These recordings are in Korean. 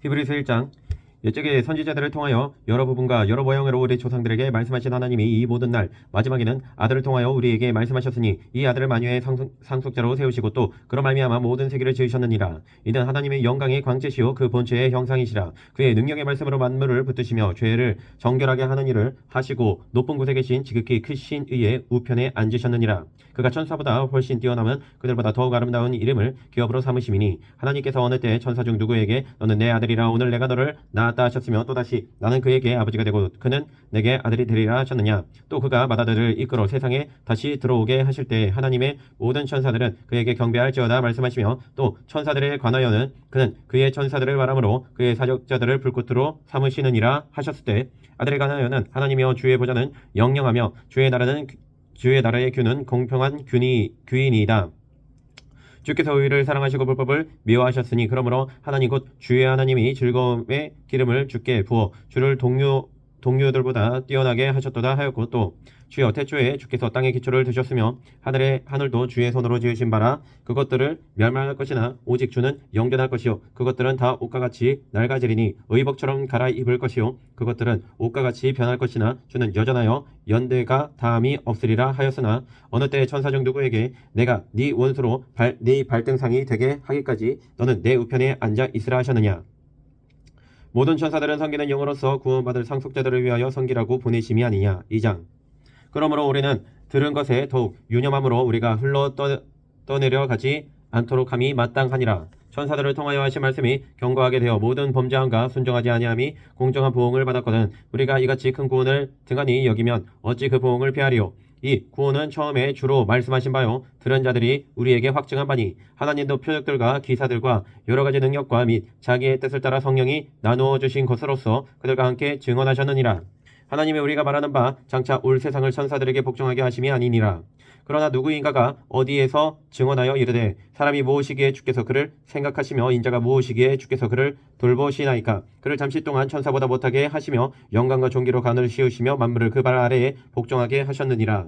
히브리서 1장. 옛적에 선지자들을 통하여 여러 부분과 여러 모양으로 우리 조상들에게 말씀하신 하나님이 이 모든 날 마지막에는 아들을 통하여 우리에게 말씀하셨으니 이 아들을 만유의 상속자로 세우시고 또 그로 말미암아 모든 세계를 지으셨느니라. 이는 하나님의 영광의 광채시요 그 본체의 형상이시라. 그의 능력의 말씀으로 만물을 붙드시며 죄를 정결하게 하는 일을 하시고 높은 곳에 계신 지극히 크신 이의 우편에 앉으셨느니라. 그가 천사보다 훨씬 뛰어남은 그들보다 더욱 아름다운 이름을 기업으로 삼으심이니 하나님께서 어느 때 천사 중 누구에게 너는 내 아들이라 오늘 내가 너를 낳았다 하셨으며 또다시 나는 그에게 아버지가 되고 그는 내게 아들이 되리라 하셨느냐. 또 그가 맏아들을 이끌어 세상에 다시 들어오게 하실 때 하나님의 모든 천사들은 그에게 경배할지어다 말씀하시며 또 천사들에 관하여는 그는 그의 천사들을 바람으로 그의 사역자들을 불꽃으로 삼으시느니라 하셨을 때 아들에 관하여는 하나님이여 주의 보좌는 영영하며 주의 나라의 규는 공평한 규인이다. 주께서 의를 사랑하시고 불법을 미워하셨으니 그러므로 하나님 곧 주의 하나님이 즐거움의 기름을 주께 부어 주를 동료들보다 뛰어나게 하셨도다 하였고 또 주여 태초에 주께서 땅의 기초를 드셨으며 하늘도 주의 손으로 지으신 바라. 그것들을 멸망할 것이나 오직 주는 영존할 것이요 그것들은 다 옷과 같이 낡아지리니 의복처럼 갈아입을 것이요 그것들은 옷과 같이 변할 것이나 주는 여전하여 연대가 다함이 없으리라 하였으나 어느 때 천사 중 누구에게 내가 네 원수로 네 발등상이 되게 하기까지 너는 내 우편에 앉아 있으라 하셨느냐. 모든 천사들은 섬기는 영으로서 구원받을 상속자들을 위하여 섬기라고 보내심이 아니냐. 2장. 그러므로 우리는 들은 것에 더욱 유념함으로 우리가 흘러 떠내려 가지 않도록 함이 마땅하니라. 천사들을 통하여 하신 말씀이 견고하게 되어 모든 범죄함과 순종하지 아니함이 공정한 보응을 받았거든 우리가 이같이 큰 구원을 등한히 여기면 어찌 그 보응을 피하리요. 이 구원은 처음에 주로 말씀하신 바요 들은 자들이 우리에게 확증한 바니 하나님도 표적들과 기사들과 여러가지 능력과 및 자기의 뜻을 따라 성령이 나누어 주신 것으로서 그들과 함께 증언하셨느니라. 하나님의 우리가 말하는 바 장차 올 세상을 천사들에게 복종하게 하심이 아니니라. 그러나 누구인가가 어디에서 증언하여 이르되 사람이 무엇이기에 주께서 그를 생각하시며 인자가 무엇이기에 주께서 그를 돌보시나이까. 그를 잠시 동안 천사보다 못하게 하시며 영광과 존귀로 간을 씌우시며 만물을 그 발 아래에 복종하게 하셨느니라.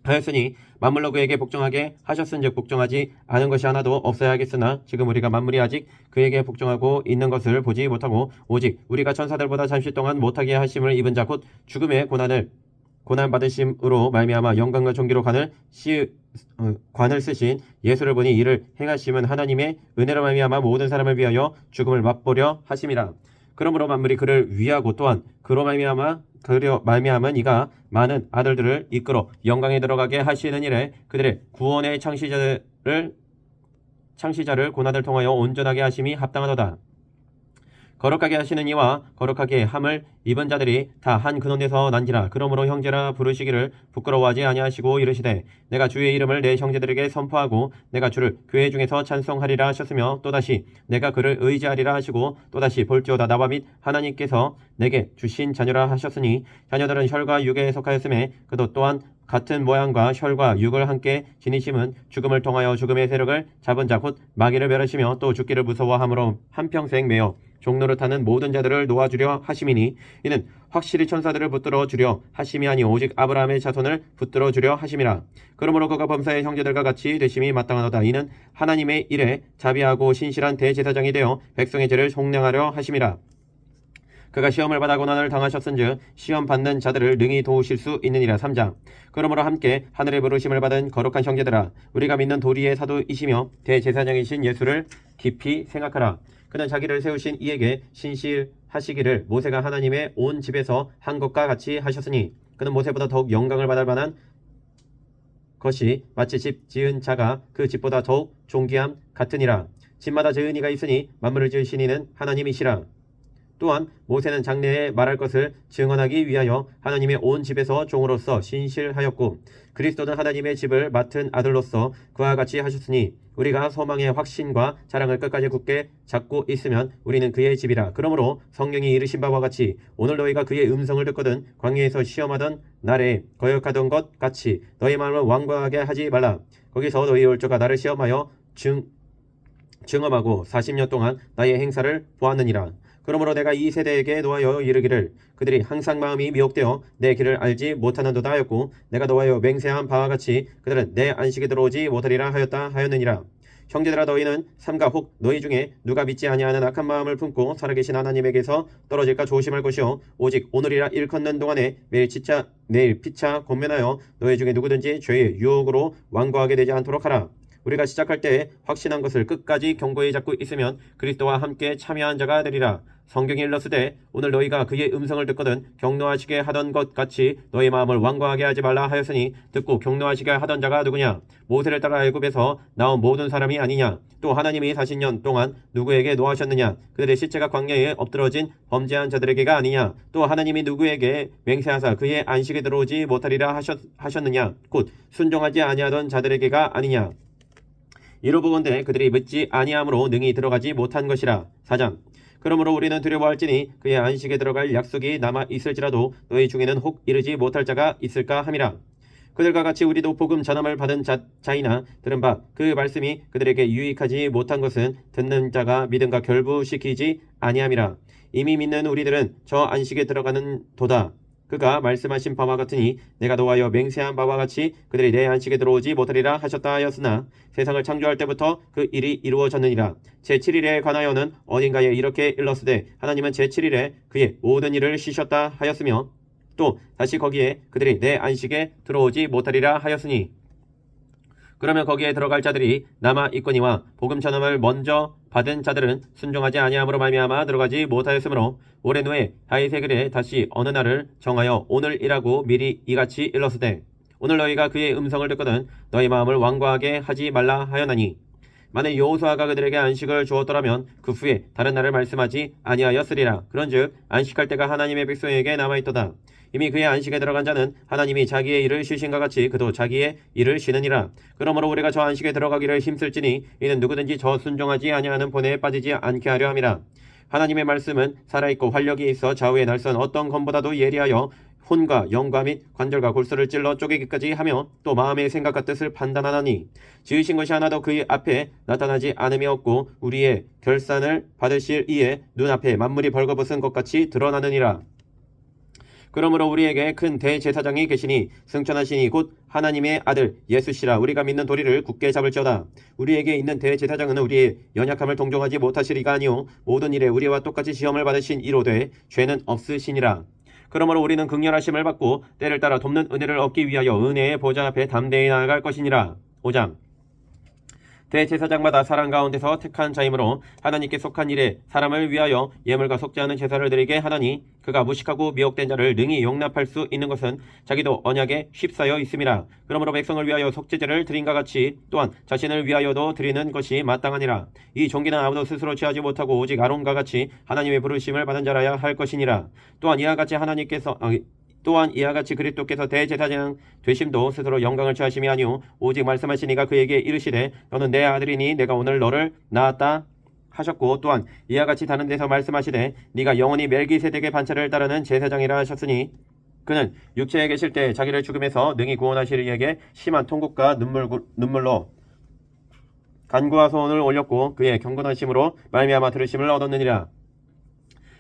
하였으니 만물로 그에게 복종하게 하셨은즉 복종하지 않은 것이 하나도 없어야 하겠으나 지금 우리가 만물이 아직 그에게 복종하고 있는 것을 보지 못하고 오직 우리가 천사들보다 잠시 동안 못하게 하심을 입은 자 곧 죽음의 고난 받으심으로 말미암아 영광과 존귀로 관을 쓰신 예수를 보니 이를 행하심은 하나님의 은혜로 말미암아 모든 사람을 위하여 죽음을 맛보려 하심이라. 그러므로 만물이 그를 위하고 또한 그로 말미암은 이가 많은 아들들을 이끌어 영광에 들어가게 하시는 일에 그들의 구원의 창시자를 고난을 통하여 온전하게 하심이 합당하도다. 거룩하게 하시는 이와 거룩하게 함을 입은 자들이 다 한 근원에서 난지라. 그러므로 형제라 부르시기를 부끄러워하지 아니하시고 이르시되 내가 주의 이름을 내 형제들에게 선포하고 내가 주를 교회 중에서 찬송하리라 하셨으며 또다시 내가 그를 의지하리라 하시고 또다시 볼지어다 나와 및 하나님께서 내게 주신 자녀라 하셨으니 자녀들은 혈과 육에 속하였음에 그도 또한 같은 모양과 혈과 육을 함께 지니심은 죽음을 통하여 죽음의 세력을 잡은 자 곧 마귀를 멸하시며 또 죽기를 무서워함으로 한평생 매어 종노릇하는 모든 자들을 놓아주려 하심이니 이는 확실히 천사들을 붙들어 주려 하심이 아니 오직 아브라함의 자손을 붙들어 주려 하심이라. 그러므로 그가 범사의 형제들과 같이 되심이 마땅하도다. 이는 하나님의 일에 자비하고 신실한 대제사장이 되어 백성의 죄를 속량하려 하심이라. 그가 시험을 받아 고난을 당하셨은즉 시험 받는 자들을 능히 도우실 수 있느니라. 3장. 그러므로 함께 하늘의 부르심을 받은 거룩한 형제들아 우리가 믿는 도리의 사도이시며 대제사장이신 예수를 깊이 생각하라. 그는 자기를 세우신 이에게 신실하시기를 모세가 하나님의 온 집에서 한 것과 같이 하셨으니 그는 모세보다 더욱 영광을 받을 만한 것이 마치 집 지은 자가 그 집보다 더욱 존귀함 같으니라. 집마다 지은 이가 있으니 만물을 지으신 이는 하나님이시라. 또한 모세는 장래에 말할 것을 증언하기 위하여 하나님의 온 집에서 종으로서 신실하였고 그리스도는 하나님의 집을 맡은 아들로서 그와 같이 하셨으니 우리가 소망의 확신과 자랑을 끝까지 굳게 잡고 있으면 우리는 그의 집이라. 그러므로 성령이 이르신 바와 같이 오늘 너희가 그의 음성을 듣거든 광야에서 시험하던 날에 거역하던 것 같이 너희 마음을 완고하게 하지 말라. 거기서 너희 열조가 나를 시험하여 증험하고 40년 동안 나의 행사를 보았느니라. 그러므로 내가 이 세대에게 노하여 이르기를 그들이 항상 마음이 미혹되어 내 길을 알지 못하는도다 하였고 내가 노하여 맹세한 바와 같이 그들은 내 안식에 들어오지 못하리라 하였느니라. 형제들아 너희는 삼가 혹 너희 중에 누가 믿지 아니하는 악한 마음을 품고 살아계신 하나님에게서 떨어질까 조심할 것이요 오직 오늘이라 일컫는 동안에 매일 피차 권면하여 너희 중에 누구든지 죄의 유혹으로 완고하게 되지 않도록 하라. 우리가 시작할 때 확신한 것을 끝까지 견고히 잡고 있으면 그리스도와 함께 참여한 자가 되리라. 성경이 일렀으되 오늘 너희가 그의 음성을 듣거든 경노하시게 하던 것 같이 너희 마음을 완고하게 하지 말라 하였으니 듣고 경노하시게 하던 자가 누구냐? 모세를 따라 애굽에서 나온 모든 사람이 아니냐? 또 하나님이 40년 동안 누구에게 노하셨느냐? 그들의 시체가 광야에 엎드러진 범죄한 자들에게가 아니냐? 또 하나님이 누구에게 맹세하사 그의 안식에 들어오지 못하리라 하셨느냐? 곧 순종하지 아니하던 자들에게가 아니냐? 이로 보건대 그들이 믿지 아니함으로 능히 들어가지 못한 것이라. 4장. 그러므로 우리는 두려워할지니 그의 안식에 들어갈 약속이 남아 있을지라도 너희 중에는 혹 이르지 못할 자가 있을까 함이라. 그들과 같이 우리도 복음 전함을 받은 자이나 들은 바 그 말씀이 그들에게 유익하지 못한 것은 듣는 자가 믿음과 결부시키지 아니함이라. 이미 믿는 우리들은 저 안식에 들어가는 도다. 그가 말씀하신 바와 같으니 내가 노하여 맹세한 바와 같이 그들이 내 안식에 들어오지 못하리라 하셨다 하였으나 세상을 창조할 때부터 그 일이 이루어졌느니라. 제7일에 관하여는 어딘가에 이렇게 일렀으되 하나님은 제7일에 그의 모든 일을 쉬셨다 하였으며 또 다시 거기에 그들이 내 안식에 들어오지 못하리라 하였으니 그러면 거기에 들어갈 자들이 남아 있거니와 복음 전함을 먼저 받은 자들은 순종하지 아니함으로 말미암아 들어가지 못하였으므로 오랜 후에 다윗의 글에 다시 어느 날을 정하여 오늘이라고 미리 이같이 일렀으되 오늘 너희가 그의 음성을 듣거든 너희 마음을 완고하게 하지 말라 하였나니 만일 여호수아가 그들에게 안식을 주었더라면 그 후에 다른 날을 말씀하지 아니하였으리라. 그런즉 안식할 때가 하나님의 백성에게 남아있도다. 이미 그의 안식에 들어간 자는 하나님이 자기의 일을 쉬신과 같이 그도 자기의 일을 쉬느니라. 그러므로 우리가 저 안식에 들어가기를 힘쓸지니 이는 누구든지 저 순종하지 아니하는 본에 빠지지 않게 하려 함이라. 하나님의 말씀은 살아있고 활력이 있어 좌우의 날선 어떤 검보다도 예리하여 혼과 영과 및 관절과 골수를 찔러 쪼개기까지 하며 또 마음의 생각과 뜻을 판단하나니 지으신 것이 하나도 그의 앞에 나타나지 않음이 없고 우리의 결산을 받으실 이에 눈앞에 만물이 벌거벗은 것 같이 드러나느니라. 그러므로 우리에게 큰 대제사장이 계시니 승천하시니 곧 하나님의 아들 예수시라. 우리가 믿는 도리를 굳게 잡을지어다. 우리에게 있는 대제사장은 우리의 연약함을 동정하지 못하시리가 아니오 모든 일에 우리와 똑같이 시험을 받으신 이로되 죄는 없으시니라. 그러므로 우리는 긍휼하심을 받고 때를 따라 돕는 은혜를 얻기 위하여 은혜의 보좌 앞에 담대히 나아갈 것이니라. 5장. 대제사장마다 사람 가운데서 택한 자이므로 하나님께 속한 일에 사람을 위하여 예물과 속지 않은 제사를 드리게 하나니 그가 무식하고 미혹된 자를 능히 용납할 수 있는 것은 자기도 언약에 휩싸여 있음이라. 그러므로 백성을 위하여 속죄제를 드린과 같이 또한 자신을 위하여도 드리는 것이 마땅하니라. 이 종기는 아무도 스스로 취하지 못하고 오직 아론과 같이 하나님의 부르심을 받은 자라야 할 것이니라. 또한 이와 같이 그리스도께서 대제사장 되심도 스스로 영광을 취하심이 아니오 오직 말씀하신 이가 그에게 이르시되 너는 내 아들이니 내가 오늘 너를 낳았다 하셨고 또한 이와 같이 다른 데서 말씀하시되 네가 영원히 멜기세덱의 반차를 따르는 제사장이라 하셨으니 그는 육체에 계실 때 자기를 죽음에서 능히 구원하실 이에게 심한 통곡과 눈물로 간구와 소원을 올렸고 그의 경건하심으로 말미암아 들으심을 얻었느니라.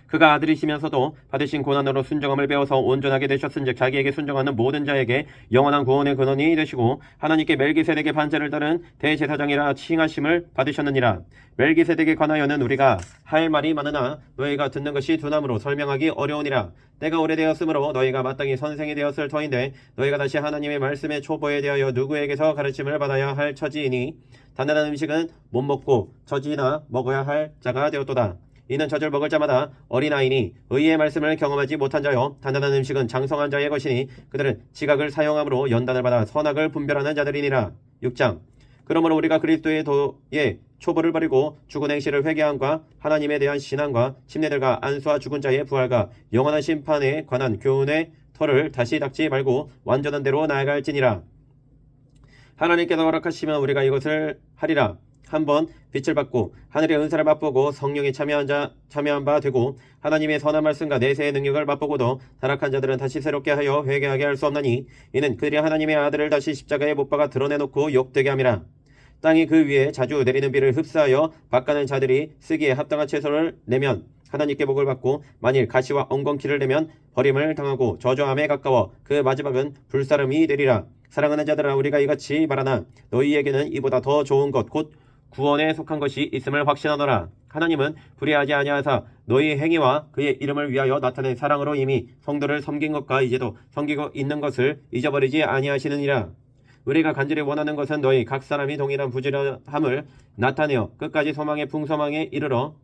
그가 아들이시면서도 받으신 고난으로 순종함을 배워서 온전하게 되셨은즉 자기에게 순종하는 모든 자에게 영원한 구원의 근원이 되시고 하나님께 멜기세덱의 반차를 따른 대제사장이라 칭하심을 받으셨느니라. 멜기세덱에 관하여는 우리가 할 말이 많으나 너희가 듣는 것이 두나무로 설명하기 어려우니라. 때가 오래되었으므로 너희가 마땅히 선생이 되었을 터인데 너희가 다시 하나님의 말씀의 초보에 대하여 누구에게서 가르침을 받아야 할 처지이니 단단한 음식은 못 먹고 젖이나 먹어야 할 자가 되었도다. 이는 젖을 먹을 자마다 어린아이니 의의 말씀을 경험하지 못한 자요 단단한 음식은 장성한 자의 것이니 그들은 지각을 사용함으로 연단을 받아 선악을 분별하는 자들이니라. 6장. 그러므로 우리가 그리스도의 도에 초보를 버리고 죽은 행실을 회개함과 하나님에 대한 신앙과 침례들과 안수와 죽은 자의 부활과 영원한 심판에 관한 교훈의 털을 다시 닦지 말고 완전한 대로 나아갈지니라. 하나님께서 허락하시면 우리가 이것을 하리라. 한번 빛을 받고 하늘의 은사를 맛보고 성령에 참여한 바 되고 하나님의 선한 말씀과 내세의 능력을 맛보고도 타락한 자들은 다시 새롭게 하여 회개하게 할 수 없나니 이는 그들이 하나님의 아들을 다시 십자가에 못 박아 드러내놓고 욕되게 함이라. 땅이 그 위에 자주 내리는 비를 흡수하여 밭가는 자들이 쓰기에 합당한 채소를 내면 하나님께 복을 받고 만일 가시와 엉겅퀴를 내면 버림을 당하고 저주함에 가까워 그 마지막은 불사름이 되리라. 사랑하는 자들아 우리가 이같이 말하나 너희에게는 이보다 더 좋은 것 곧 구원에 속한 것이 있음을 확신하노라. 하나님은 불의하지 아니하사 너희 행위와 그의 이름을 위하여 나타낸 사랑으로 이미 성도를 섬긴 것과 이제도 섬기고 있는 것을 잊어버리지 아니하시느니라. 우리가 간절히 원하는 것은 너희 각 사람이 동일한 부지런함을 나타내어 끝까지 소망의 풍성함에 이르러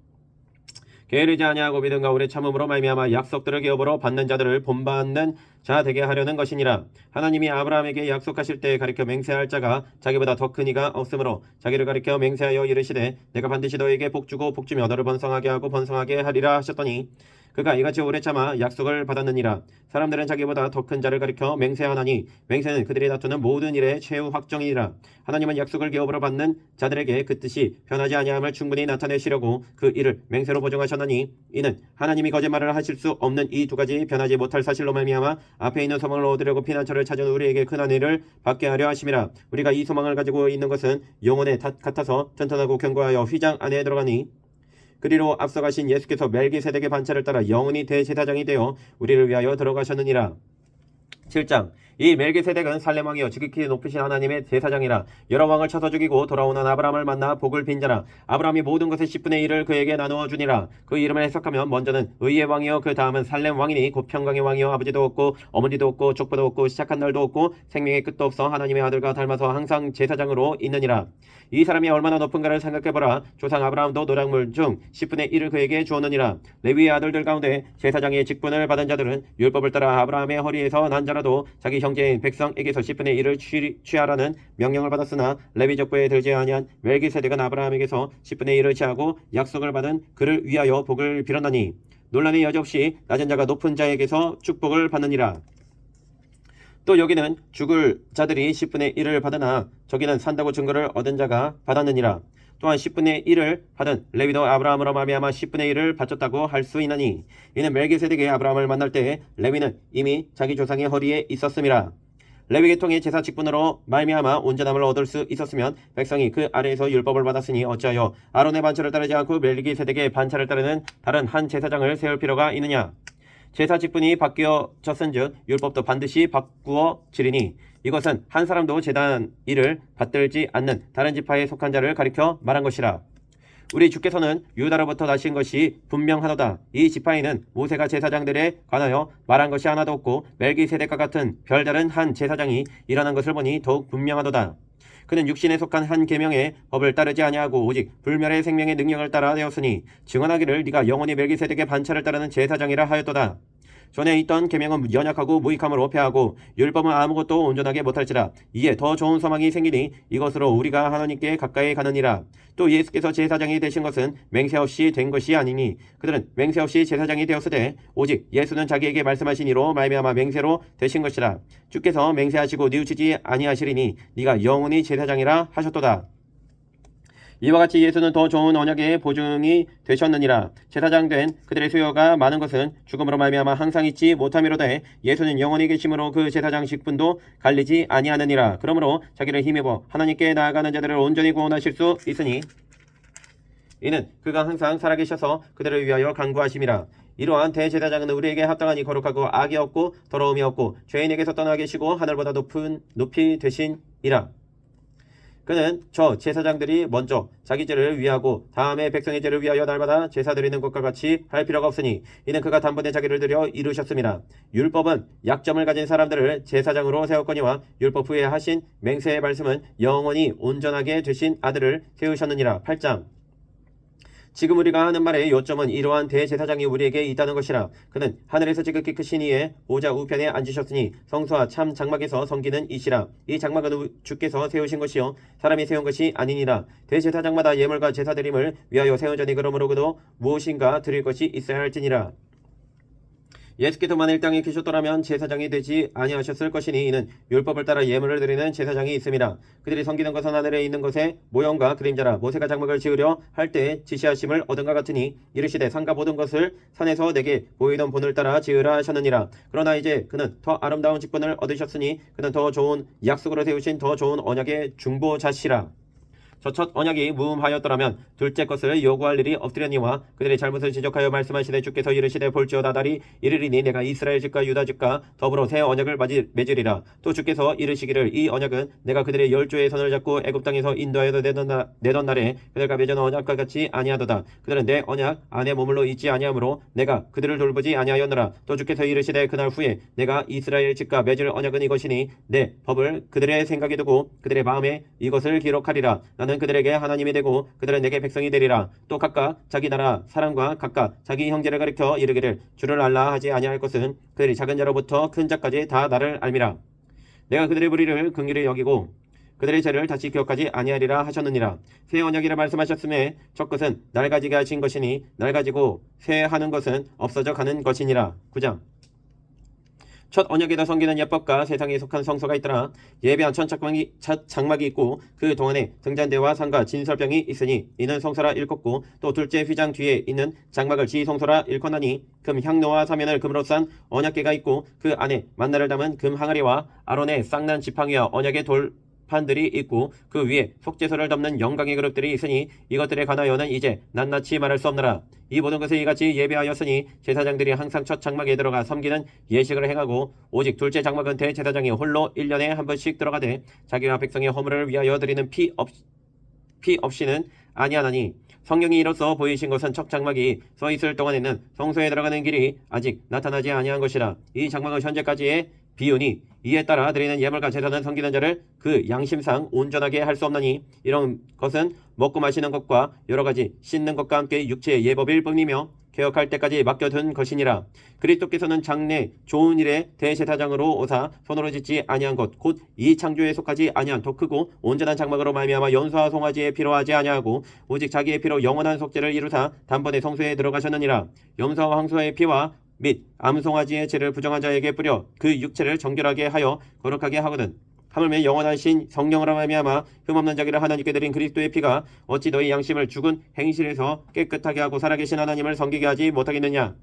게으르지 아니하고 믿음과 오래 참음으로 말미암아 약속들을 기업으로 받는 자들을 본받는 자 되게 하려는 것이니라. 하나님이 아브라함에게 약속하실 때 가리켜 맹세할 자가 자기보다 더 큰 이가 없으므로 자기를 가리켜 맹세하여 이르시되 내가 반드시 너에게 복주고 복주며 너를 번성하게 하고 번성하게 하리라 하셨더니 그가 이같이 오래 참아 약속을 받았느니라. 사람들은 자기보다 더 큰 자를 가리켜 맹세하나니 맹세는 그들이 다투는 모든 일의 최후 확정이니라. 하나님은 약속을 기업으로 받는 자들에게 그 뜻이 변하지 아니함을 충분히 나타내시려고 그 일을 맹세로 보증하셨나니 이는 하나님이 거짓말을 하실 수 없는 이 두 가지 변하지 못할 사실로 말미암아 앞에 있는 소망을 얻으려고 피난처를 찾은 우리에게 큰 은혜를 받게 하려 하심이라. 우리가 이 소망을 가지고 있는 것은 영혼의 닷 같아서 튼튼하고 견고하여 휘장 안에 들어가니 그리로 앞서가신 예수께서 멜기세덱의 반차를 따라 영원히 대제사장이 되어 우리를 위하여 들어가셨느니라. 7장. 이 멜기세덱은 살렘 왕이여 지극히 높으신 하나님의 제사장이라. 여러 왕을 쳐서 죽이고 돌아오는 아브라함을 만나 복을 빈 자라. 아브라함이 모든 것의 10분의 1을 그에게 나누어 주니라. 그 이름을 해석하면 먼저는 의의 왕이여 그 다음은 살렘 왕이니 곧 평강의 왕이여 아버지도 없고 어머니도 없고 족보도 없고 시작한 날도 없고 생명의 끝도 없어 하나님의 아들과 닮아서 항상 제사장으로 있느니라. 이 사람이 얼마나 높은가를 생각해보라. 조상 아브라함도 노작물 중 10분의 1을 그에게 주었느니라. 레위의 아들들 가운데 제사장의 직분을 받은 자들은 율법을 따라 아브라함의 허리에서 난 자라도 자기 형제인 백성에게서 10분의 1을 취하라는 명령을 받았으나 레위 족보에 들지 아니한 멜기세덱은 아브라함에게서 10분의 1을 취하고 약속을 받은 그를 위하여 복을 빌었나니 논란의 여지없이 낮은 자가 높은 자에게서 축복을 받느니라. 또 여기는 죽을 자들이 10분의 1을 받으나 저기는 산다고 증거를 얻은 자가 받았느니라. 또한 10분의 1을 받은 레위도 아브라함으로 말미암아 10분의 1을 바쳤다고 할 수 있나니 이는 멜기세덱이 아브라함을 만날 때 레위는 이미 자기 조상의 허리에 있었음이라. 레위 계통의 제사 직분으로 말미암아 온전함을 얻을 수 있었으면 백성이 그 아래에서 율법을 받았으니 어찌하여 아론의 반차를 따르지 않고 멜기세덱의 반차를 따르는 다른 한 제사장을 세울 필요가 있느냐. 제사 직분이 바뀌어졌은즉 율법도 반드시 바꾸어지리니 이것은 한 사람도 제단 일을 받들지 않는 다른 지파에 속한 자를 가리켜 말한 것이라. 우리 주께서는 유다로부터 나신 것이 분명하도다. 이 지파에는 모세가 제사장들에 관하여 말한 것이 하나도 없고 멜기세덱과 같은 별다른 한 제사장이 일어난 것을 보니 더욱 분명하도다. 그는 육신에 속한 한 계명의 법을 따르지 아니하고 오직 불멸의 생명의 능력을 따라 되었으니 증언하기를 네가 영원히 멜기세덱의 반차를 따르는 제사장이라 하였도다. 전에 있던 계명은 연약하고 무익함으로 패하고 율법은 아무것도 온전하게 못할지라. 이에 더 좋은 소망이 생기니 이것으로 우리가 하나님께 가까이 가느니라. 또 예수께서 제사장이 되신 것은 맹세 없이 된 것이 아니니 그들은 맹세 없이 제사장이 되었으되 오직 예수는 자기에게 말씀하신 이로 말미암아 맹세로 되신 것이라. 주께서 맹세하시고 뉘우치지 아니하시리니 네가 영원히 제사장이라 하셨도다. 이와 같이 예수는 더 좋은 언약의 보증이 되셨느니라. 제사장 된 그들의 수요가 많은 것은 죽음으로 말미암아 항상 잊지 못함이로되 예수는 영원히 계심으로 그 제사장 직분도 갈리지 아니하느니라. 그러므로 자기를 힘입어 하나님께 나아가는 자들을 온전히 구원하실 수 있으니 이는 그가 항상 살아계셔서 그들을 위하여 간구하심이라. 이러한 대제사장은 우리에게 합당하니 거룩하고 악이 없고 더러움이 없고 죄인에게서 떠나 계시고 하늘보다 높이 되신이라. 그는 저 제사장들이 먼저 자기 죄를 위하고 다음에 백성의 죄를 위하여 날마다 제사 드리는 것과 같이 할 필요가 없으니 이는 그가 단번에 자기를 드려 이루셨습니다. 율법은 약점을 가진 사람들을 제사장으로 세웠거니와 율법 후에 하신 맹세의 말씀은 영원히 온전하게 되신 아들을 세우셨느니라. 8장. 지금 우리가 하는 말의 요점은 이러한 대제사장이 우리에게 있다는 것이라. 그는 하늘에서 지극히 크신 이의 보좌 우편에 앉으셨으니 성소와 참 장막에서 섬기는 이시라. 이 장막은 주께서 세우신 것이요 사람이 세운 것이 아니니라. 대제사장마다 예물과 제사드림을 위하여 세운 전이 그러므로 그도 무엇인가 드릴 것이 있어야 할지니라. 예수께서만 이 땅에 계셨더라면 제사장이 되지 아니하셨을 것이니 이는 율법을 따라 예물을 드리는 제사장이 있음이라. 그들이 섬기는 것은 하늘에 있는 것의 모형과 그림자라. 모세가 장막을 지으려 할 때 지시하심을 얻은 것 같으니 이르시되 산과 모든 것을 산에서 내게 보이던 본을 따라 지으라 하셨느니라. 그러나 이제 그는 더 아름다운 직분을 얻으셨으니 그는 더 좋은 약속으로 세우신 더 좋은 언약의 중보자시라. 저 첫 언약이 무음하였더라면 둘째 것을 요구할 일이 없으려니와 그들의 잘못을 지적하여 말씀하시되 주께서 이르시되 볼지어다 날이 이르리니 내가 이스라엘 집과 유다 집과 더불어 새 언약을 맺으리라. 또 주께서 이르시기를 이 언약은 내가 그들의 열조의 손을 잡고 애굽 땅에서 인도하여 내던 날에 그들과 맺은 언약과 같이 아니하도다. 그들은 내 언약 안에 머물러 있지 아니하므로 내가 그들을 돌보지 아니하였노라. 또 주께서 이르시되 그날 후에 내가 이스라엘 집과 맺을 언약은 이것이니 내 법을 그들의 생각에 두고 그들의 마음에 이것을 기록하리라. 나는 그들에게 하나님이 되고 그들은 내게 백성이 되리라. 또 각각 자기 나라 사람과 각각 자기 형제를 가리켜 이르기를 주를 알라 하지 아니할 것은 그들이 작은 자로부터 큰 자까지 다 나를 알미라. 내가 그들의 불의를 긍휼히 여기고 그들의 죄를 다시 기억하지 아니하리라 하셨느니라. 새 언약이라 말씀하셨음에 첫 것은 낡아지게 하신 것이니 낡아지고 새 하는 것은 없어져 가는 것이니라. 9장. 첫 언약에다 섬기는 예법과 세상에 속한 성소가 있더라. 예배한 첫 장막이 있고 그 동안에 등잔대와 상과 진설병이 있으니 이는 성소라 일컫고 또 둘째 휘장 뒤에 있는 장막을 지성소라 일컫나니 금 향로와 사면을 금으로 싼 언약궤가 있고 그 안에 만나를 담은 금 항아리와 아론의 쌍난 지팡이와 언약의 돌판들이 있고 그 위에 속죄소를 덮는 영광의 그릇들이 있으니 이것들에 관하여는 이제 낱낱이 말할 수 없느라. 이 모든 것을 이같이 예배하였으니 제사장들이 항상 첫 장막에 들어가 섬기는 예식을 행하고 오직 둘째 장막은 대제사장이 홀로 1년에 한 번씩 들어가되 자기와 백성의 허물을 위하여 드리는 피 없이는 아니하나니 성령이 이로써 보이신 것은 첫 장막이 서 있을 동안에는 성소에 들어가는 길이 아직 나타나지 아니한 것이라. 이 장막은 현재까지의 비유니 이에 따라 드리는 예물과 제사는 섬기는 자를 그 양심상 온전하게 할 수 없나니 이런 것은 먹고 마시는 것과 여러가지 씻는 것과 함께 육체의 예법일 뿐이며 개혁할 때까지 맡겨둔 것이니라. 그리스도께서는 장래 좋은 일에 대제사장으로 오사 손으로 짓지 아니한 것 곧 이 창조에 속하지 아니한 더 크고 온전한 장막으로 말미암아 연수와 송아지에 피로 하지 아니하고 오직 자기의 피로 영원한 속죄를 이루사 단번에 성소에 들어가셨느니라. 염소와 황소의 피와 및 암송아지의 죄를 부정한 자에게 뿌려 그 육체를 정결하게 하여 거룩하게 하거든. 하물며 영원하신 성령으로 말미암아 흠없는 자기를 하나님께 드린 그리스도의 피가 어찌 너희 양심을 죽은 행실에서 깨끗하게 하고 살아계신 하나님을 섬기게 하지 못하겠느냐.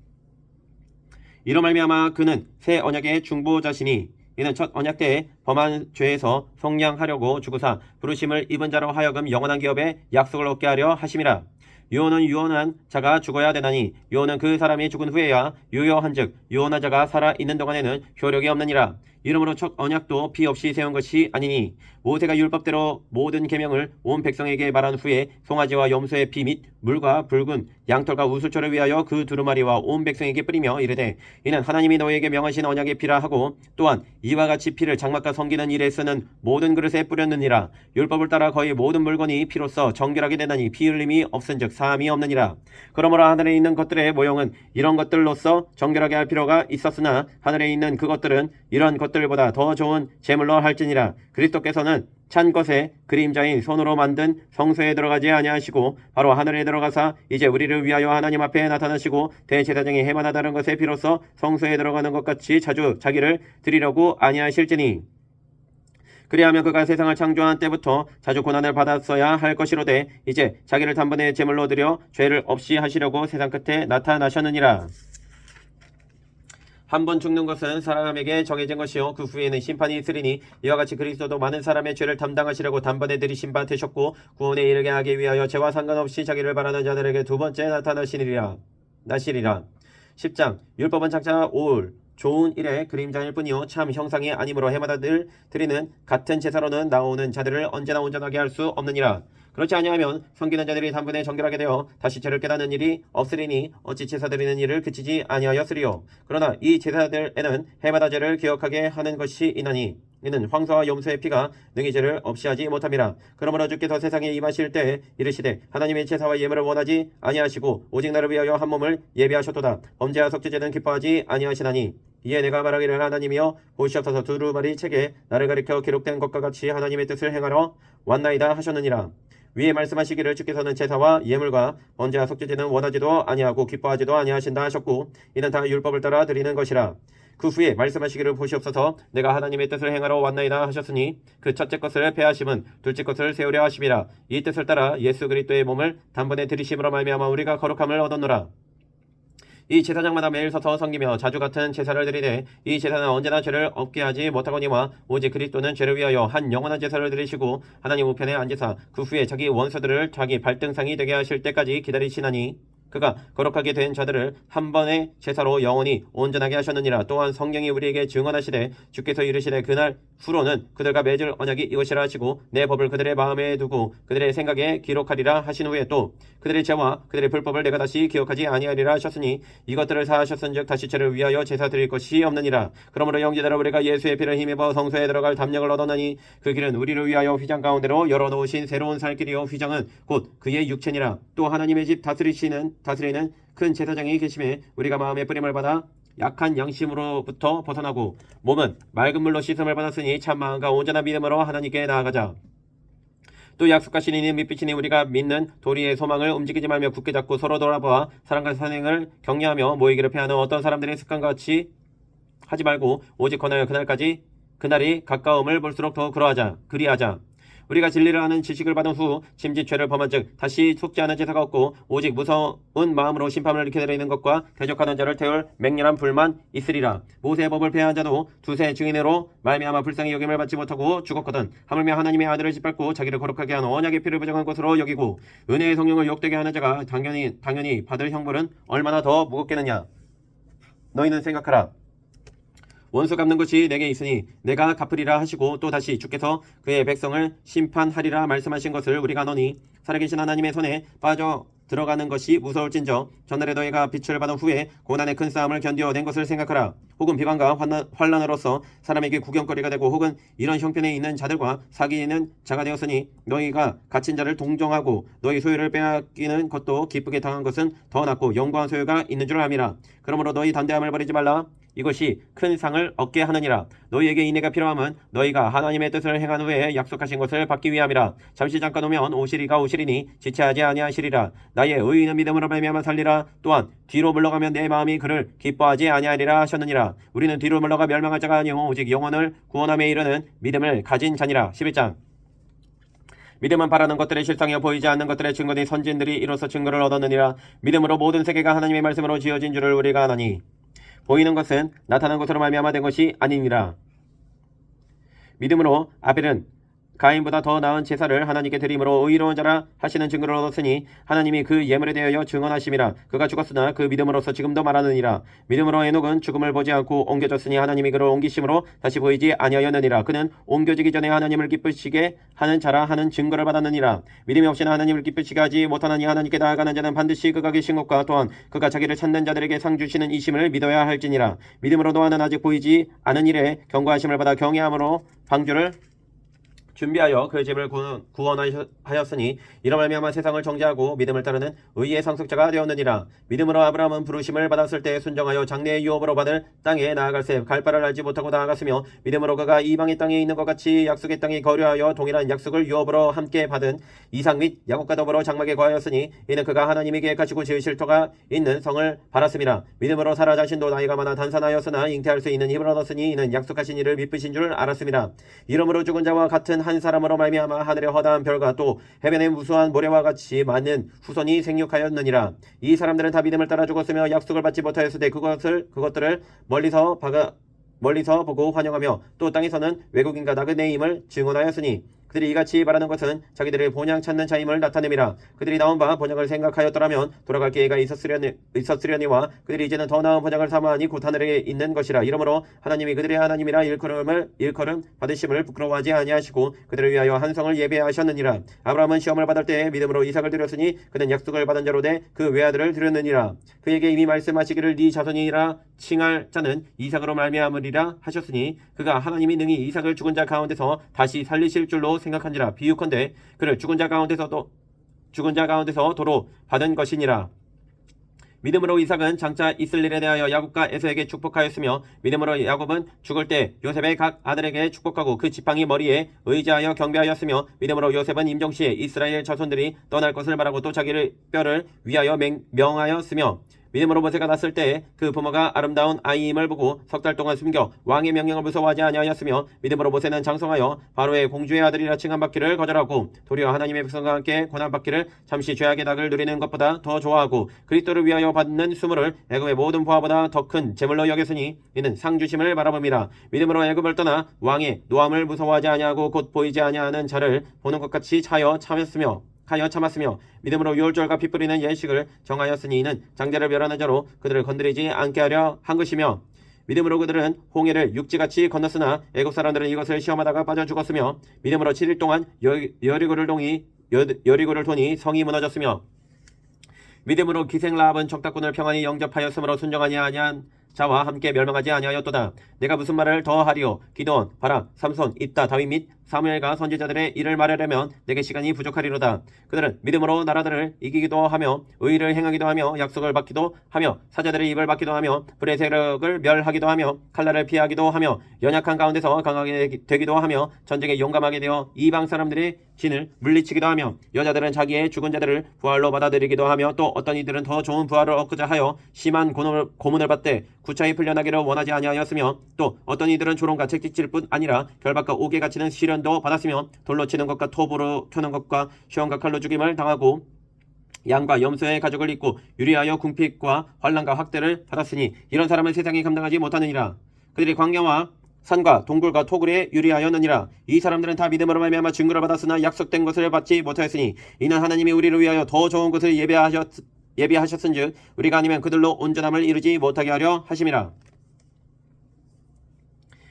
이로 말미암아 그는 새 언약의 중보자시니 이는 첫 언약 때에 범한 죄에서 속량하려고 주구사 부르심을 입은 자로 하여금 영원한 기업의 약속을 얻게 하려 하심이라. 유언은 유언한 자가 죽어야 되나니 유언은 그 사람이 죽은 후에야 유효한즉 유언한 자가 살아있는 동안에는 효력이 없느니라. 이러므로 첫 언약도 피 없이 세운 것이 아니니 모세가 율법대로 모든 계명을 온 백성에게 말한 후에 송아지와 염소의 피 및 물과 붉은 양털과 우슬초를 위하여 그 두루마리와 온 백성에게 뿌리며 이르되 이는 하나님이 너희에게 명하신 언약의 피라 하고 또한 이와 같이 피를 장막과 섬기는 일에 쓰는 모든 그릇에 뿌렸느니라. 율법을 따라 거의 모든 물건이 피로써 정결하게 되나니 피 흘림이 없은즉 사함이 없느니라. 그러므로 하늘에 있는 것들의 모형은 이런 것들로서 정결하게 할 필요가 있었으나 하늘에 있는 그것들은 이런 것들보다 더 좋은 제물로 할지니라. 그리스도께서는 찬 것의 그림자인 손으로 만든 성소에 들어가지 아니하시고 바로 하늘에 들어가사 이제 우리를 위하여 하나님 앞에 나타나시고 대제사장이 해마다 다른 것에 비로소 성소에 들어가는 것 같이 자주 자기를 드리려고 아니하실지니 그리하면 그가 세상을 창조한 때부터 자주 고난을 받았어야 할 것이로되 이제 자기를 단번에 제물로 드려 죄를 없이 하시려고 세상 끝에 나타나셨느니라. 한 번 죽는 것은 사람에게 정해진 것이요 그 후에는 심판이 있으리니 이와 같이 그리스도도 많은 사람의 죄를 담당하시려고 단번에 들이신 바 되셨고 구원에 이르게 하기 위하여 죄와 상관없이 자기를 바라는 자들에게 두 번째 나시리라. 10장. 율법은 장차 올 좋은 일의 그림자일 뿐이요 참 형상이 아니므로 해마다 늘 드리는 같은 제사로는 나오는 자들을 언제나 온전하게 할 수 없느니라. 그렇지 아니하면 섬기는 자들이 단번에 정결하게 되어 다시 죄를 깨닫는 일이 없으리니 어찌 제사 드리는 일을 그치지 아니하였으리요. 그러나 이 제사들에는 해마다 죄를 기억하게 하는 것이 있나니 이는 황소와 염소의 피가 능히 죄를 없이 하지 못함이라. 그러므로 주께서 세상에 임하실 때에 이르시되 하나님의 제사와 예물을 원하지 아니하시고 오직 나를 위하여 한 몸을 예비하셨도다. 범죄와 속죄제는 기뻐하지 아니하시나니 이에 내가 말하기를 하나님이여 보시옵소서 두루마리 책에 나를 가리켜 기록된 것과 같이 하나님의 뜻을 행하러 왔나이다 하셨느니라. 위에 말씀하시기를 주께서는 제사와 예물과 번제와 속죄제는 원하지도 아니하고 기뻐하지도 아니하신다 하셨고 이는 다 율법을 따라 드리는 것이라. 그 후에 말씀하시기를 보시옵소서 내가 하나님의 뜻을 행하러 왔나이다 하셨으니 그 첫째 것을 폐하심은 둘째 것을 세우려 하심이라. 이 뜻을 따라 예수 그리스도의 몸을 단번에 들이심으로 말미암아 우리가 거룩함을 얻었노라. 이 제사장마다 매일 서서 섬기며 자주 같은 제사를 드리되 이 제사는 언제나 죄를 없게 하지 못하거니와 오직 그리스도는 죄를 위하여 한 영원한 제사를 드리시고 하나님 우편에 앉으사 그 후에 자기 원수들을 자기 발등상이 되게 하실 때까지 기다리시나니 그가 거룩하게 된 자들을 한 번의 제사로 영원히 온전하게 하셨느니라. 또한 성경이 우리에게 증언하시되 주께서 이르시되 그날 후로는 그들과 맺을 언약이 이것이라 하시고 내 법을 그들의 마음에 두고 그들의 생각에 기록하리라 하신 후에 또 그들의 죄와 그들의 불법을 내가 다시 기억하지 아니하리라 하셨으니 이것들을 사하셨은즉 다시 죄를 위하여 제사 드릴 것이 없느니라. 그러므로 형제들아 우리가 예수의 피를 힘입어 성소에 들어갈 담력을 얻었나니 그 길은 우리를 위하여 휘장 가운데로 열어놓으신 새로운 살 길이요 휘장은 곧 그의 육체니라. 또 하나님의 집 다스리는 큰 제사장이 계심에 우리가 마음의 뿌림을 받아 약한 양심으로부터 벗어나고 몸은 맑은 물로 씻음을 받았으니 참 마음과 온전한 믿음으로 하나님께 나아가자. 또 약속하신 이는 빛이니 우리가 믿는 도리의 소망을 움직이지 말며 굳게 잡고 서로 돌아보아 사랑과 선행을 격려하며 모이기를 피하는 어떤 사람들의 습관과 같이 하지 말고 오직 권하여 그날이 가까움을 볼수록 더 그리하자. 우리가 진리를 아는 지식을 받은 후 짐짓 죄를 범한 즉 다시 속지 않은 제사가 없고 오직 무서운 마음으로 심판을 기다리는 것과 대적하는 자를 태울 맹렬한 불만 있으리라. 모세의 법을 폐한 자도 두세 증인으로 말미암아 불쌍히 여김을 받지 못하고 죽었거든. 하물며 하나님의 아들을 짓밟고 자기를 거룩하게 한 언약의 피를 부정한 것으로 여기고 은혜의 성령을 욕되게 하는 자가 당연히 받을 형벌은 얼마나 더 무겁겠느냐. 너희는 생각하라. 원수 갚는 것이 내게 있으니 내가 갚으리라 하시고 또 다시 주께서 그의 백성을 심판하리라 말씀하신 것을 우리가 아노니 살아계신 하나님의 손에 빠져 들어가는 것이 무서울진저 전날에 너희가 빛을 받은 후에 고난의 큰 싸움을 견뎌낸 것을 생각하라. 혹은 비방과 환난으로서 사람에게 구경거리가 되고 혹은 이런 형편에 있는 자들과 사귀는 자가 되었으니 너희가 갇힌 자를 동정하고 너희 소유를 빼앗기는 것도 기쁘게 당한 것은 더 낫고 영광한 소유가 있는 줄 함이라. 그러므로 너희 담대함을 버리지 말라. 이것이 큰 상을 얻게 하느니라. 너희에게 인내가 필요함은 너희가 하나님의 뜻을 행한 후에 약속하신 것을 받기 위함이라. 잠시 잠깐 오면 오시리가 오시리니 지체하지 아니하시리라. 나의 의인은 믿음으로 말미암아 살리라. 또한 뒤로 물러가면 내 마음이 그를 기뻐하지 아니하리라 하셨느니라. 우리는 뒤로 물러가 멸망할 자가 아니오 오직 영혼을 구원함에 이르는 믿음을 가진 자니라. 11장 믿음은 바라는 것들의 실상이요 보이지 않는 것들의 증거니 선진들이 이로써 증거를 얻었느니라. 믿음으로 모든 세계가 하나님의 말씀으로 지어진 줄을 우리가 아나니 보이는 것은 나타난 것으로 말미암아 된 것이 아니니라. 믿음으로 아벨은 가인보다 더 나은 제사를 하나님께 드림으로 의로운 자라 하시는 증거를 얻었으니 하나님이 그 예물에 대하여 증언하심이라. 그가 죽었으나 그 믿음으로서 지금도 말하느니라. 믿음으로 에녹은 죽음을 보지 않고 옮겨졌으니 하나님이 그를 옮기심으로 다시 보이지 아니하였느니라. 그는 옮겨지기 전에 하나님을 기쁘시게 하는 자라 하는 증거를 받았느니라. 믿음이 없이는 하나님을 기쁘시게 하지 못하나니 하나님께 나아가는 자는 반드시 그가 계신 것과 또한 그가 자기를 찾는 자들에게 상 주시는 이심을 믿어야 할지니라. 믿음으로 노아는 아직 보이지 않은 일에 경고하심을 받아 경외함으로 방주를 준비하여 그 집을 구원하였으니 이로 말미암아 세상을 정죄하고 믿음을 따르는 의의 상속자가 되었느니라. 믿음으로 아브라함은 부르심을 받았을 때 순종하여 장래의 유업으로 받을 땅에 나아갈새 갈 바를 알지 못하고 나아갔으며 믿음으로 그가 이방의 땅에 있는 것 같이 약속의 땅에 거류하여 동일한 약속을 유업으로 함께 받은 이삭 및 야곱과 더불어 장막에 거하였으니 이는 그가 하나님이 계획하시고 지으실 터가 있는 성을 바랐음이라. 믿음으로 사라 자신도 나이가 많아 단산하였으나 잉태할 수 있는 힘을 얻었으니 이는 약속하신 이를 믿으신 줄 알았음이라. 이러므로 죽은 자와 같은 한 사람으로 말미암아 하늘의 허다한 별과 또 해변의 무수한 모래와 같이 많은 후손이 생육하였느니라. 이 사람들은 다 믿음을 따라 죽었으며 약속을 받지 못하였으되 그것들을 멀리서 보고 환영하며 또 땅에서는 외국인과 나그네임을 증언하였으니 그들이 이같이 말하는 것은 자기들의 본향 찾는 자임을 나타냄이라. 그들이 나온 바 본향을 생각하였더라면 돌아갈 기회가 있었으려니와 그들이 이제는 더 나은 본향을 사모하니 곧 하늘에 있는 것이라. 이러므로 하나님이 그들의 하나님이라 일컬음 받으심을 부끄러워하지 아니하시고 그들을 위하여 한 성을 예배하셨느니라. 아브라함은 시험을 받을 때에 믿음으로 이삭을 드렸으니 그는 약속을 받은 자로 돼 그 외아들을 드렸느니라. 그에게 이미 말씀하시기를 네 자손이라 칭할 자는 이삭으로 말미암으리라 하셨으니 그가 하나님이 능히 이삭을 죽은 자 가운데서 다시 살리실 줄로 생각한지라. 비유컨대 그를 죽은 자 가운데서 도로 받은 것이니라. 믿음으로 이삭은 장차 있을 일에 대하여 야곱과 에서에게 축복하였으며 믿음으로 야곱은 죽을 때 요셉의 각 아들에게 축복하고 그 지팡이 머리에 의지하여 경배하였으며 믿음으로 요셉은 임종시에 이스라엘 자손들이 떠날 것을 말하고 또 자기를 뼈를 위하여 명하였으며 믿음으로 모세가 낳았을 때 그 부모가 아름다운 아이임을 보고 석 달 동안 숨겨 왕의 명령을 무서워하지 아니하였으며 믿음으로 모세는 장성하여 바로의 공주의 아들이라 칭함받기를 거절하고 도리어 하나님의 백성과 함께 고난받기를 잠시 죄악의 낙을 누리는 것보다 더 좋아하고 그리스도를 위하여 받는 수모를 애굽의 모든 부하보다 더 큰 재물로 여겼으니 이는 상주심을 바라봅니다. 믿음으로 애굽을 떠나 왕의 노함을 무서워하지 아니하고 곧 보이지 아니하는 자를 보는 것 같이 하여 참았으며 믿음으로 유월절과 피 뿌리는 예식을 정하였으니 이는 장자를 멸하는 자로 그들을 건드리지 않게 하려 한 것이며 믿음으로 그들은 홍해를 육지같이 건넜으나 애굽 사람들은 이것을 시험하다가 빠져 죽었으며 믿음으로 7일 동안 여리고를 도니 성이 무너졌으며 믿음으로 기생 라합은 적다꾼을 평안히 영접하였으므로 순종하지 아니한 자와 함께 멸망하지 아니하였도다. 내가 무슨 말을 더 하리요? 기드온, 바락, 삼손, 입다, 다윗 및 사무엘과 선지자들의 일을 말하려면 내게 시간이 부족하리로다. 그들은 믿음으로 나라들을 이기기도 하며 의를 행하기도 하며 약속을 받기도 하며 사자들의 입을 받기도 하며 불의 세력을 멸하기도 하며 칼날을 피하기도 하며 연약한 가운데서 강하게 되기도 하며 전쟁에 용감하게 되어 이방 사람들의 진을 물리치기도 하며 여자들은 자기의 죽은 자들을 부활로 받아들이기도 하며 또 어떤 이들은 더 좋은 부활을 얻고자 하여 심한 고문을 받되 구차히 풀려나기를 원하지 아니하였으며 또 어떤 이들은 조롱과 채찍질 뿐 아니라 결박과 옥에 갇히는 시련도 받았으며 돌로 치는 것과 톱으로 켜는 것과 시험과 칼로 죽임을 당하고 양과 염소의 가죽을 입고 유리하여 궁핍과 환난과 학대를 받았으니 이런 사람은 세상이 감당하지 못하느니라. 그들이 광야와 산과 동굴과 토굴에 유리하였느니라. 이 사람들은 다 믿음으로 말미암아 증거를 받았으나 약속된 것을 받지 못하였으니 이는 하나님이 우리를 위하여 더 좋은 것을 예비하셨은즉 우리가 아니면 그들로 온전함을 이루지 못하게 하려 하심이라.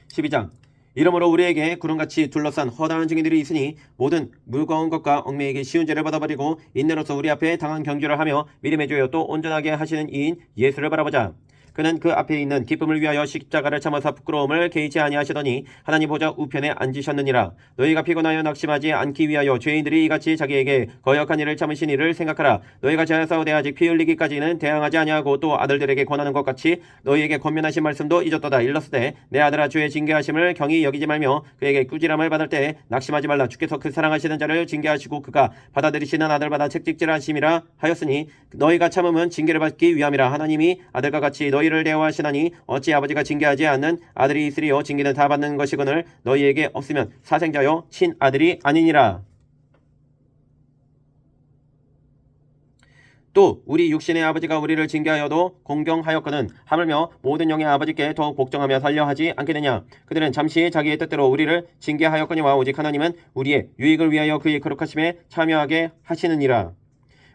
12장. 이러므로 우리에게 구름같이 둘러싼 허다한 증인들이 있으니 모든 무거운 것과 얽매이기 쉬운 죄를 받아버리고 인내로서 우리 앞에 당한 경주를 하며 믿음의 주여 또 온전하게 하시는 이인 예수를 바라보자. 그는 그 앞에 있는 기쁨을 위하여 십자가를 참아서 부끄러움을 개의치 아니하시더니 하나님 보좌 우편에 앉으셨느니라. 너희가 피곤하여 낙심하지 않기 위하여 죄인들이 이같이 자기에게 거역한 일을 참으신 이를 생각하라. 너희가 죄와 싸우되 아직 피 흘리기까지는 대항하지 아니하고 또 아들들에게 권하는 것 같이 너희에게 권면하신 말씀도 잊었도다. 일렀으되 내 아들아 주의 징계하심을 경히 여기지 말며 그에게 꾸지람을 받을 때 낙심하지 말라. 주께서 그 사랑하시는 자를 징계하시고 그가 받아들이시는 아들마다 책찍질하심이라 하였으니 너희가 참음은 징계를 받기 위함이라. 하나님이 아들과 같이 너희를 대우하시나니 어찌 아버지가 징계하지 않는 아들이 있으리요? 징계는 다 받는 것이거늘 너희에게 없으면 사생자요 친아들이 아니니라. 또 우리 육신의 아버지가 우리를 징계하여도 공경하였거든 하물며 모든 영의 아버지께 더욱 복종하며 살려 하지 않겠느냐. 그들은 잠시 자기의 뜻대로 우리를 징계하였거니와 오직 하나님은 우리의 유익을 위하여 그의 거룩하심에 참여하게 하시느니라.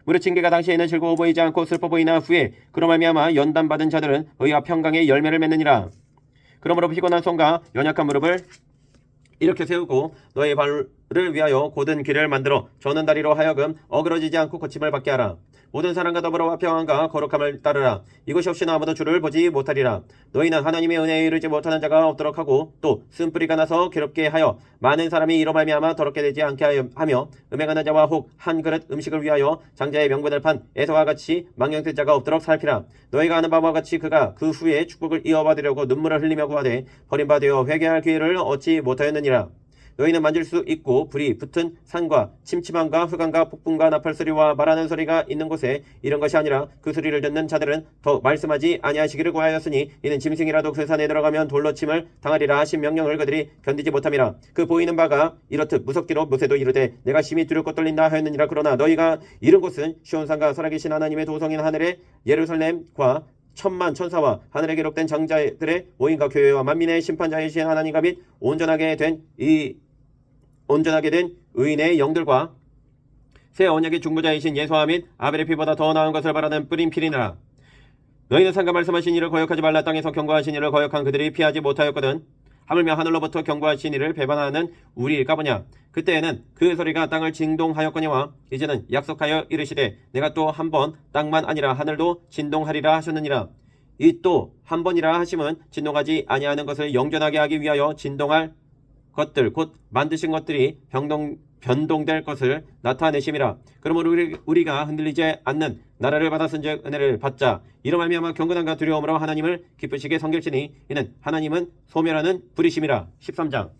무릇 징계가 당시에는 즐거워 보이지 않고 슬퍼 보이나 후에 그로 말미암아 연단받은 자들은 의와 평강의 열매를 맺느니라. 그러므로 피곤한 손과 연약한 무릎을 이렇게 세우고 너의 발을 위하여 곧은 길을 만들어 저는 다리로 하여금 어그러지지 않고 고침을 받게 하라. 모든 사람과 더불어 평안과 거룩함을 따르라. 이것이 없이는 아무도 주를 보지 못하리라. 너희는 하나님의 은혜에 이르지 못하는 자가 없도록 하고 또 쓴뿌리가 나서 괴롭게 하여 많은 사람이 이로 말미암아 더럽게 되지 않게 하며 음행하는 자와 혹 한 그릇 음식을 위하여 장자의 명분을 판 에서와 같이 망령된 자가 없도록 살피라. 너희가 아는 바와 같이 그가 그 후에 축복을 이어받으려고 눈물을 흘리며 구하되 버림받아 회개할 기회를 얻지 못하였느니라. 너희는 만질 수 있고 불이 붙은 산과 침침함과 흑암과 폭풍과 나팔소리와 말하는 소리가 있는 곳에 이런 것이 아니라 그 소리를 듣는 자들은 더 말씀하지 아니하시기를 구하였으니 이는 짐승이라도 그 산에 들어가면 돌로 침을 당하리라 하신 명령을 그들이 견디지 못함이라. 그 보이는 바가 이렇듯 무섭기로 모세도 이르되 내가 심히 두렵고 떨린다 하였느니라. 그러나 너희가 이른 곳은 시온산과 살아계신 하나님의 도성인 하늘의 예루살렘과 천만 천사와 하늘에 기록된 장자들의 모임과 교회와 만민의 심판자이신 하나님과 및 온전하게 된 의인의 영들과 새 언약의 중보자이신 예수와 및 아벨의 피보다 더 나은 것을 바라는 뿌린 피리니라. 너희는 상가 말씀하신 이를 거역하지 말라. 땅에서 경고하신 이를 거역한 그들이 피하지 못하였거든. 하물며 하늘로부터 경고하신 이를 배반하는 우리일까 보냐. 그때에는 그 소리가 땅을 진동하였거니와 이제는 약속하여 이르시되 내가 또 한 번 땅만 아니라 하늘도 진동하리라 하셨느니라. 이 또 한 번이라 하심은 진동하지 아니하는 것을 영전하게 하기 위하여 진동할 것들 곧 만드신 것들이 변동될 것을 나타내심이라. 그러므로 우리가 흔들리지 않는 나라를 받았은즉 은혜를 받자. 이로 말미암아 경건함과 두려움으로 하나님을 기쁘시게 섬길지니 이는 하나님은 소멸하는 불이심이라. 13장.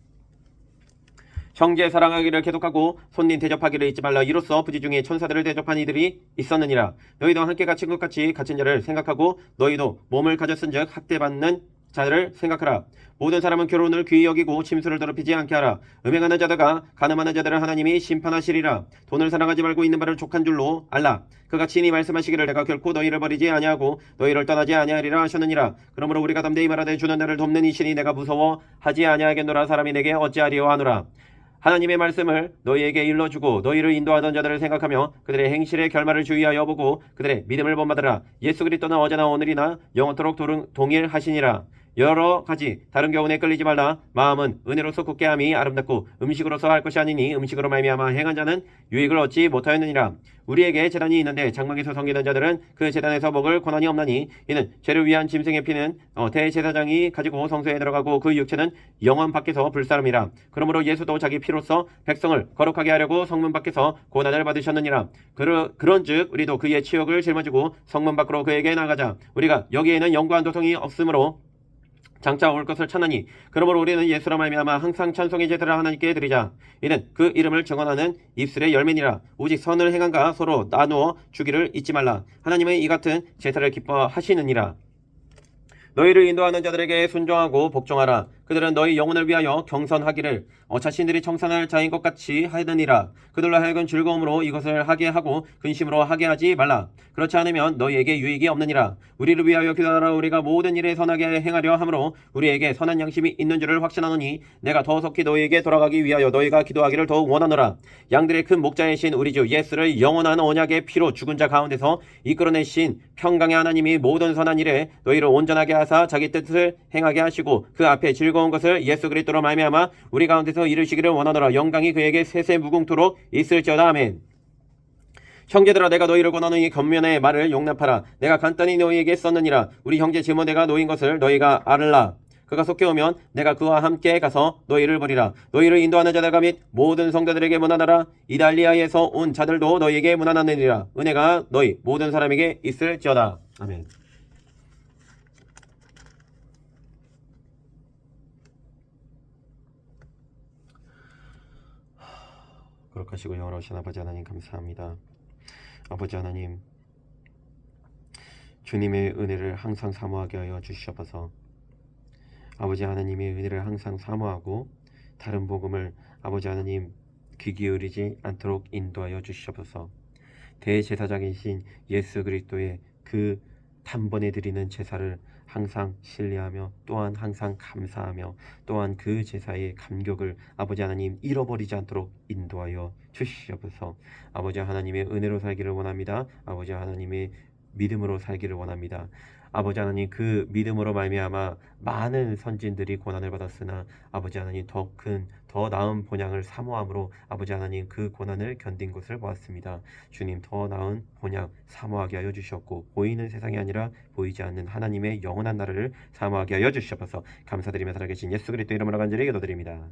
형제 사랑하기를 계속하고 손님 대접하기를 잊지 말라. 이로써 부지 중에 천사들을 대접한 이들이 있었느니라. 너희도 함께 갇힌 것 같이 갇힌 자를 생각하고 너희도 몸을 가졌은즉 학대받는 자를 생각하라. 모든 사람은 결혼을 귀히 여기고 침수를 더럽히지 않게 하라. 음행하는 자들과 가늠하는 자들을 하나님이 심판하시리라. 돈을 사랑하지 말고 있는 바를 족한 줄로 알라. 그가 친히 말씀하시기를 내가 결코 너희를 버리지 아니하고 너희를 떠나지 아니하리라 하셨느니라. 그러므로 우리가 담대히 말하되 주는 나를 돕는 이신이 내가 무서워하지 아니하겠노라. 사람이 내게 어찌하리요 하노라. 하나님의 말씀을 너희에게 일러주고 너희를 인도하던 자들을 생각하며 그들의 행실의 결말을 주의하여 보고 그들의 믿음을 본받으라. 예수 그리스도는 어제나 오늘이나 영원토록 동일하시니라. 여러 가지 다른 교훈에 끌리지 말라. 마음은 은혜로서 굳게 함이 아름답고 음식으로서 할 것이 아니니 음식으로 말미암아 행한 자는 유익을 얻지 못하였느니라. 우리에게 제단이 있는데 장막에서 섬기는 자들은 그 제단에서 먹을 권한이 없나니 이는 죄를 위한 짐승의 피는 대제사장이 가지고 성소에 들어가고 그 육체는 영원 밖에서 불사름이라. 그러므로 예수도 자기 피로써 백성을 거룩하게 하려고 성문 밖에서 고난을 받으셨느니라. 그런즉 우리도 그의 치욕을 짊어지고 성문 밖으로 그에게 나가자. 우리가 여기에는 영구한 도성이 없으므로 장차 올 것을 찾나니 그러므로 우리는 예수로 말미암아 항상 찬송의 제사를 하나님께 드리자. 이는 그 이름을 증언하는 입술의 열매니라. 오직 선을 행한가 서로 나누어 주기를 잊지 말라. 하나님은 이 같은 제사를 기뻐하시느니라. 너희를 인도하는 자들에게 순종하고 복종하라. 그들은 너희 영혼을 위하여 경선하기를 자신들이 청산할 자인 것 같이 하느니라. 그들로 하여금 즐거움으로 이것을 하게 하고 근심으로 하게 하지 말라. 그렇지 않으면 너희에게 유익이 없느니라. 우리를 위하여 기도하라. 우리가 모든 일에 선하게 행하려 하므로 우리에게 선한 양심이 있는 줄을 확신하노니 내가 더 속히 너희에게 돌아가기 위하여 너희가 기도하기를 더욱 원하노라. 양들의 큰 목자이신 우리 주 예수를 영원한 언약의 피로 죽은 자 가운데서 이끌어내신 평강의 하나님이 모든 선한 일에 너희를 온전하게 하사 자기 뜻을 행하게 하시고 그 앞에 즐거운 것을 예수 그리스도로 말미암아 우리 가운데서 이루시기를 원하노라. 영광이 그에게 세세 무궁토록 있을지어다. 아멘. 형제들아 내가 너희를 권하노니 겉면의 말을 용납하라. 내가 간단히 너희에게 썼느니라. 우리 형제 디모데가 놓인 것을 너희가 알라. 그가 속해 오면 내가 그와 함께 가서 너희를 버리라. 너희를 인도하는 자들과 및 모든 성도들에게 문안하라. 이달리아에서 온 자들도 너희에게 문안하느니라. 은혜가 너희 모든 사람에게 있을지어다. 아멘. 거룩하시고 영원하신 아버지 하나님 감사합니다. 아버지 하나님, 주님의 은혜를 항상 사모하게 하여 주시옵소서. 아버지 하나님의 은혜를 항상 사모하고 다른 복음을 아버지 하나님 귀 기울이지 않도록 인도하여 주시옵소서. 대제사장이신 예수 그리스도의 그 단번에 드리는 제사를 항상 신뢰하며 또한 항상 감사하며 또한 그 제사의 감격을 아버지 하나님 잃어버리지 않도록 인도하여 주시옵소서. 아버지 하나님의 은혜로 살기를 원합니다. 아버지 하나님의 믿음으로 살기를 원합니다. 아버지 하나님 그 믿음으로 말미암아 많은 선진들이 고난을 받았으나 아버지 하나님 더 나은 본향을 사모함으로 아버지 하나님 그 고난을 견딘 것을 보았습니다. 주님 더 나은 본향 사모하게 하여 주셨고 보이는 세상이 아니라 보이지 않는 하나님의 영원한 나라를 사모하게 하여 주시옵소서. 감사드리며 살아계신 예수 그리스도 이름으로 간절히 기도드립니다.